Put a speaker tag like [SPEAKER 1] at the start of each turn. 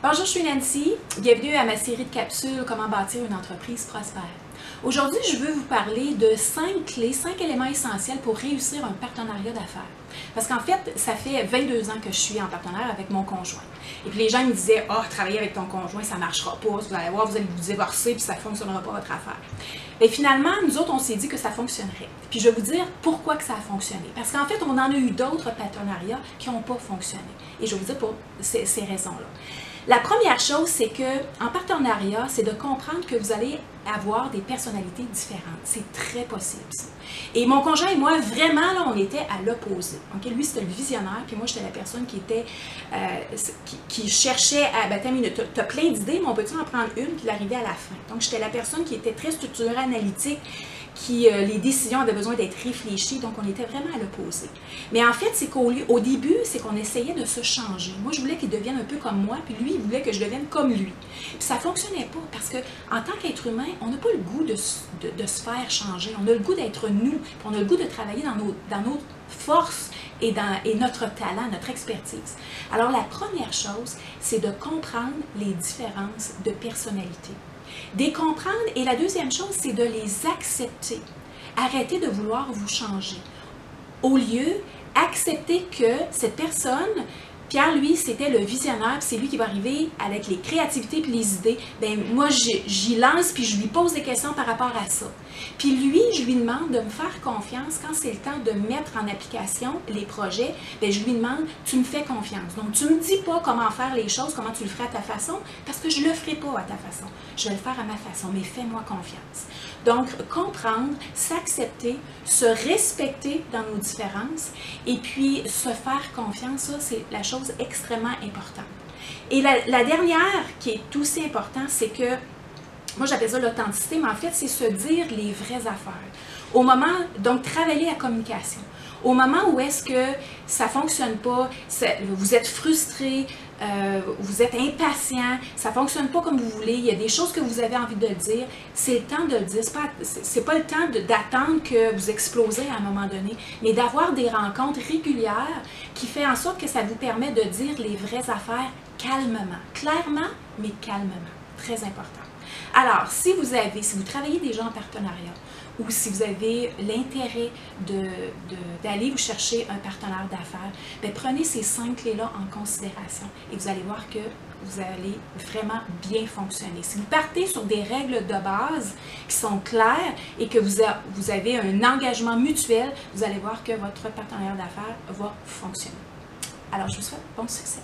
[SPEAKER 1] Bonjour, je suis Nancy. Bienvenue à ma série de capsules Comment bâtir une entreprise prospère. Aujourd'hui, je veux vous parler de 5 clés, 5 éléments essentiels pour réussir un partenariat d'affaires. Parce qu'en fait, ça fait 22 ans que je suis en partenariat avec mon conjoint. Et puis les gens me disaient « Ah, travailler avec ton conjoint, ça ne marchera pas, vous allez voir, vous allez vous divorcer, puis ça ne fonctionnera pas votre affaire. » Et finalement, nous autres, on s'est dit que ça fonctionnerait. Puis je vais vous dire pourquoi que ça a fonctionné. Parce qu'en fait, on en a eu d'autres partenariats qui n'ont pas fonctionné. Et je vais vous dire pour ces raisons-là. La première chose, c'est qu'en partenariat, c'est de comprendre que vous allez avoir des personnalités différentes. C'est très possible, ça. Et mon conjoint et moi, vraiment, là, on était à l'opposé. Okay? Lui, c'était le visionnaire, puis moi, j'étais la personne qui était, qui cherchait à, ben, tu as plein d'idées, mais on peut-tu en prendre une, puis l'arriver à la fin. Donc, j'étais la personne qui était très structurée, analytique, qui, les décisions avaient besoin d'être réfléchies, donc on était vraiment à l'opposé. Mais en fait, c'est qu'au début, c'est qu'on essayait de se changer. Moi, je voulais qu'il devienne un peu comme moi, puis lui, il voulait que je devienne comme lui. Puis ça ne fonctionnait pas, parce qu'en tant qu'être humain, on n'a pas le goût de se faire changer. On a le goût d'être nous, puis on a le goût de travailler dans nos forces et notre talent, notre expertise. Alors, la première chose, c'est de comprendre les différences de personnalité. De comprendre, et la deuxième chose, c'est de les accepter. Arrêtez de vouloir vous changer. Au lieu, accepter que cette personne, Pierre, lui, c'était le visionnaire, c'est lui qui va arriver avec les créativités et les idées. Bien, moi, j'y lance, puis je lui pose des questions par rapport à ça. Puis lui, je lui demande de me faire confiance quand c'est le temps de mettre en application les projets. Bien, je lui demande, tu me fais confiance. Donc, tu ne me dis pas comment faire les choses, comment tu le feras à ta façon, parce que je ne le ferai pas à ta façon. Je vais le faire à ma façon, mais fais-moi confiance. Donc, comprendre, s'accepter, se respecter dans nos différences, et puis se faire confiance, ça, c'est la chose extrêmement importante. Et la dernière qui est aussi importante, c'est que, moi j'appelle ça l'authenticité, mais en fait c'est se dire les vraies affaires. Au moment, donc travailler la communication. Au moment où est-ce que ça ne fonctionne pas, vous êtes frustré, vous êtes impatient, ça ne fonctionne pas comme vous voulez, il y a des choses que vous avez envie de dire, c'est le temps de le dire. C'est pas le temps d'attendre que vous explosez à un moment donné, mais d'avoir des rencontres régulières qui fait en sorte que ça vous permet de dire les vraies affaires calmement, clairement, mais calmement. Très important. Alors, si vous travaillez déjà en partenariat, ou si vous avez l'intérêt d'aller vous chercher un partenaire d'affaires, bien, prenez ces 5 clés-là en considération et vous allez voir que vous allez vraiment bien fonctionner. Si vous partez sur des règles de base qui sont claires et que vous avez un engagement mutuel, vous allez voir que votre partenaire d'affaires va fonctionner. Alors, je vous souhaite bon succès.